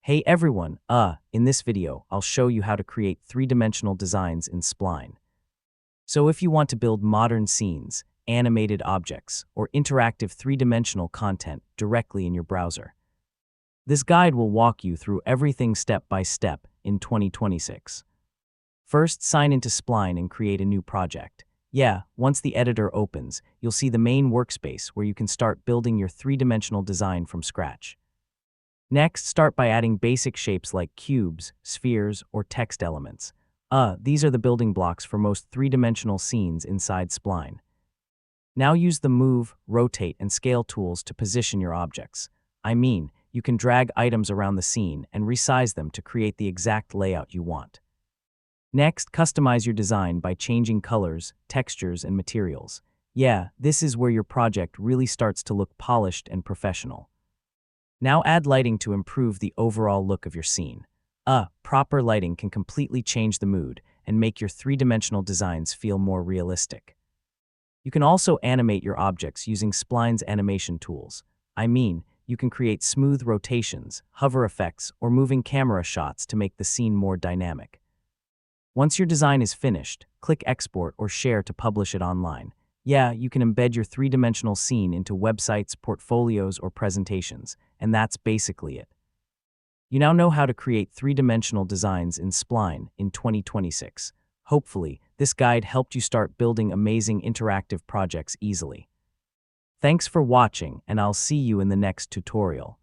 Hey everyone, in this video, I'll show you how to create three-dimensional designs in Spline. So if you want to build modern scenes, animated objects, or interactive three-dimensional content directly in your browser, this guide will walk you through everything step by step in 2026. First, sign into Spline and create a new project. Once the editor opens, you'll see the main workspace where you can start building your three-dimensional design from scratch. Next, start by adding basic shapes like cubes, spheres, or text elements. These are the building blocks for most three-dimensional scenes inside Spline. Now use the Move, Rotate, and Scale tools to position your objects. You can drag items around the scene and resize them to create the exact layout you want. Next, customize your design by changing colors, textures, and materials. This is where your project really starts to look polished and professional. Now add lighting to improve the overall look of your scene. Proper lighting can completely change the mood and make your three-dimensional designs feel more realistic. You can also animate your objects using Spline's animation tools. You can create smooth rotations, hover effects, or moving camera shots to make the scene more dynamic. Once your design is finished, click Export or Share to publish it online. You can embed your three-dimensional scene into websites, portfolios, or presentations, and that's basically it. You now know how to create three-dimensional designs in Spline in 2026. Hopefully, this guide helped you start building amazing interactive projects easily. Thanks for watching, and I'll see you in the next tutorial.